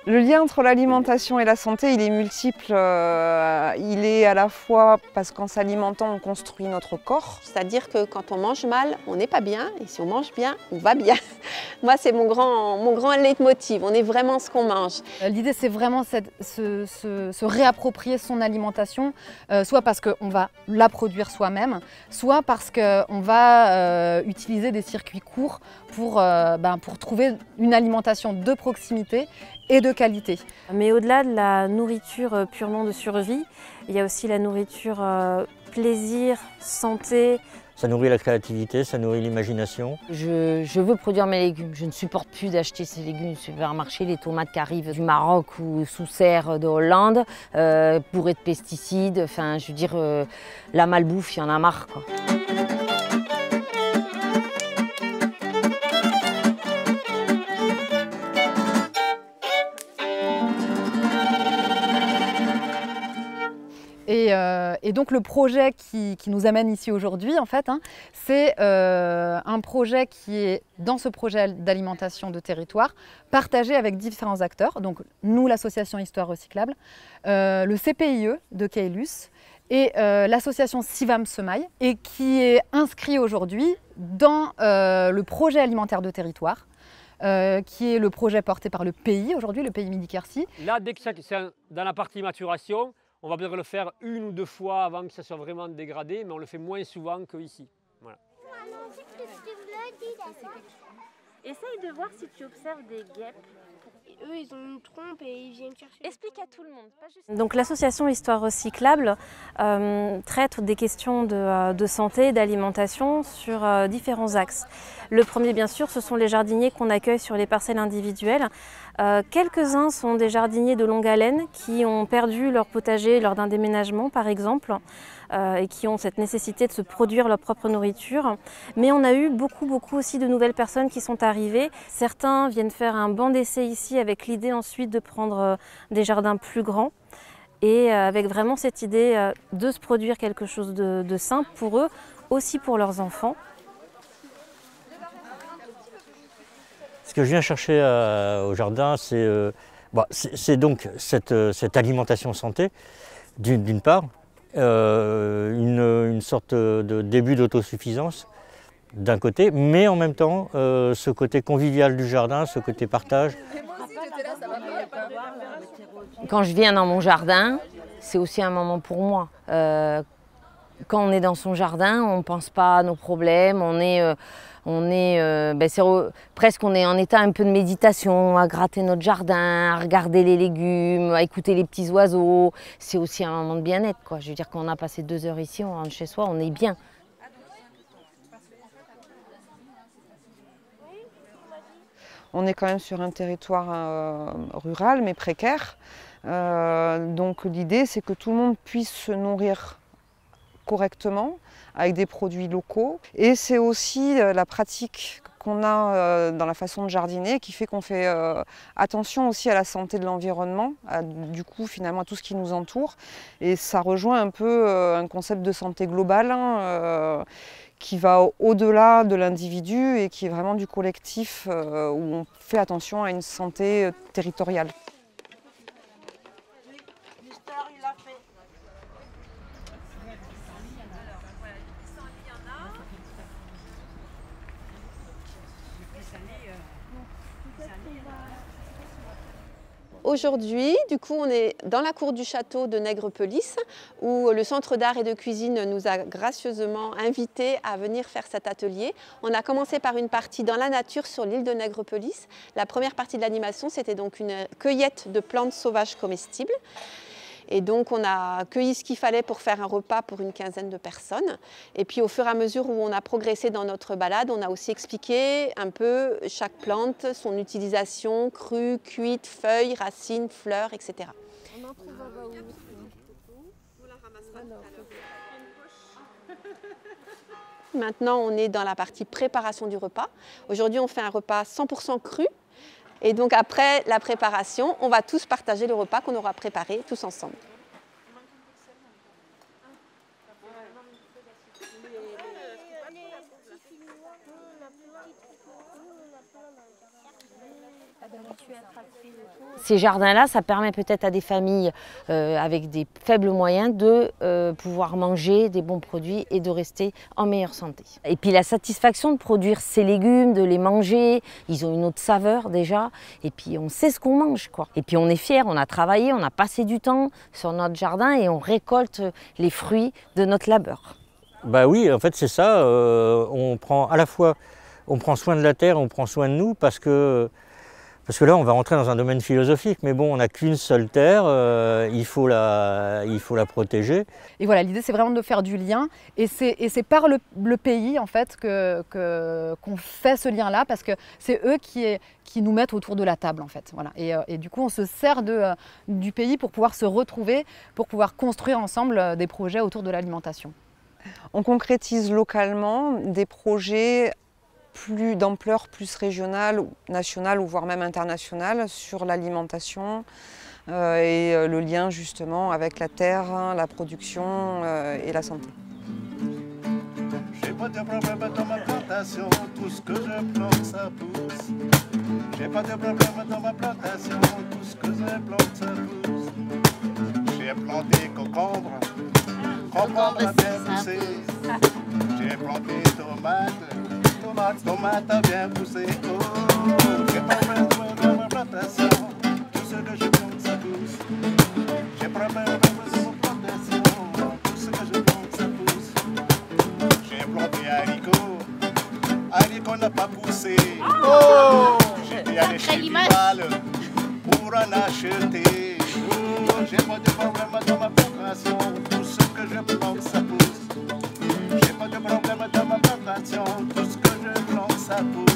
Le lien entre l'alimentation et la santé, il est multiple. Il est à la fois parce qu'en s'alimentant, on construit notre corps. C'est-à-dire que quand on mange mal, on n'est pas bien, et si on mange bien, on va bien. Moi, c'est mon grand leitmotiv, on est vraiment ce qu'on mange. L'idée, c'est vraiment se réapproprier son alimentation, soit parce qu'on va la produire soi-même, soit parce qu'on va utiliser des circuits courts pour trouver une alimentation de proximité et de qualité. Mais au-delà de la nourriture purement de survie, il y a aussi la nourriture plaisir, santé. Ça nourrit la créativité, ça nourrit l'imagination. Je veux produire mes légumes. Je ne supporte plus d'acheter ces légumes au supermarché, les tomates qui arrivent du Maroc ou sous serre de Hollande, bourrées de pesticides. Enfin, je veux dire, la malbouffe, il y en a marre, quoi. Et donc le projet qui nous amène ici aujourd'hui, en fait, c'est un projet qui est dans ce projet d'alimentation de territoire, partagé avec différents acteurs. Donc nous, l'association Histoire Recyclable, le CPIE de Caylus et l'association Sivam Semaille, et qui est inscrit aujourd'hui dans le projet alimentaire de territoire. Qui est le projet porté par le pays aujourd'hui, le pays Midi-Quercy. Là, dès que c'est dans la partie maturation, on va peut-être le faire 1 ou 2 fois avant que ça soit vraiment dégradé, mais on le fait moins souvent qu'ici. Voilà. Essaye de voir si tu observes des guêpes. Eux, ils ont une trompe et ils viennent chercher. Explique à tout le monde. Pas juste... Donc l'association Histoire Recyclable traite des questions de santé et d'alimentation sur différents axes. Le premier, bien sûr, ce sont les jardiniers qu'on accueille sur les parcelles individuelles. Quelques-uns sont des jardiniers de longue haleine qui ont perdu leur potager lors d'un déménagement, par exemple, et qui ont cette nécessité de se produire leur propre nourriture. Mais on a eu beaucoup aussi de nouvelles personnes qui sont arrivées. Certains viennent faire un banc d'essai ici avec l'idée ensuite de prendre des jardins plus grands et avec vraiment cette idée de se produire quelque chose de simple pour eux, aussi pour leurs enfants. Ce que je viens chercher au jardin, c'est donc cette alimentation santé, d'une part, une sorte de début d'autosuffisance d'un côté, mais en même temps, ce côté convivial du jardin, ce côté partage. Quand je viens dans mon jardin, c'est aussi un moment pour moi. Quand on est dans son jardin, on ne pense pas à nos problèmes, presque on est en état un peu de méditation, à gratter notre jardin, à regarder les légumes, à écouter les petits oiseaux. C'est aussi un moment de bien-être, quoi. Je veux dire, quand on a passé 2 heures ici, on rentre chez soi, on est bien. On est quand même sur un territoire rural mais précaire. Donc l'idée, c'est que tout le monde puisse se nourrir correctement avec des produits locaux. Et c'est aussi la pratique qu'on a dans la façon de jardiner qui fait qu'on fait attention aussi à la santé de l'environnement, du coup finalement à tout ce qui nous entoure. Et ça rejoint un peu un concept de santé globale qui va au-delà de l'individu et qui est vraiment du collectif où on fait attention à une santé territoriale. Aujourd'hui, du coup, on est dans la cour du château de Nègrepelisse où le Centre d'art et de cuisine nous a gracieusement invités à venir faire cet atelier. On a commencé par une partie dans la nature sur l'île de Nègrepelisse. La première partie de l'animation, c'était donc une cueillette de plantes sauvages comestibles. Et donc on a cueilli ce qu'il fallait pour faire un repas pour une quinzaine de personnes. Et puis au fur et à mesure où on a progressé dans notre balade, on a aussi expliqué un peu chaque plante, son utilisation, crue, cuite, feuilles, racines, fleurs, etc. On en trouve là-bas où? On la ramassera tout à l'heure. Maintenant on est dans la partie préparation du repas. Aujourd'hui on fait un repas 100% cru. Et donc après la préparation, on va tous partager le repas qu'on aura préparé tous ensemble. Ces jardins-là, ça permet peut-être à des familles avec des faibles moyens de pouvoir manger des bons produits et de rester en meilleure santé. Et puis la satisfaction de produire ces légumes, de les manger, ils ont une autre saveur déjà, et puis on sait ce qu'on mange, quoi. Et puis on est fiers, on a travaillé, on a passé du temps sur notre jardin et on récolte les fruits de notre labeur. Bah oui, en fait c'est ça, on prend à la fois, on prend soin de la terre, on prend soin de nous parce que là, on va rentrer dans un domaine philosophique, mais bon, on n'a qu'une seule terre, il faut la protéger. Et voilà, l'idée, c'est vraiment de faire du lien. Et c'est par le pays, en fait, qu'on fait ce lien-là, parce que c'est eux qui nous mettent autour de la table, en fait. Voilà. Et du coup, on se sert du pays pour pouvoir se retrouver, pour pouvoir construire ensemble des projets autour de l'alimentation. On concrétise localement des projets d'ampleur plus régionale, nationale ou voire même internationale sur l'alimentation et le lien justement avec la terre, la production et la santé. J'ai pas de problème dans ma plantation, tout ce que je plante ça pousse. J'ai pas de problème dans ma plantation, tout ce que je plante ça pousse. J'ai planté concombre, concombre a bien poussé. J'ai planté tomate a bien poussé. Oh, j'ai pas de problème dans ma plantation, tout ce que je plante ça pousse. J'ai pas de problème dans ma plantation, tout ce que je plante ça pousse. J'ai planté haricot n'a pas poussé. Oh, j'étais allé chez Vival pour en acheter. Oh, j'ai pas de problème dans ma plantation, tout ce que je plante ça pousse. J'ai pas de problème dans ma plantation, tout ce que je plante ça pousse.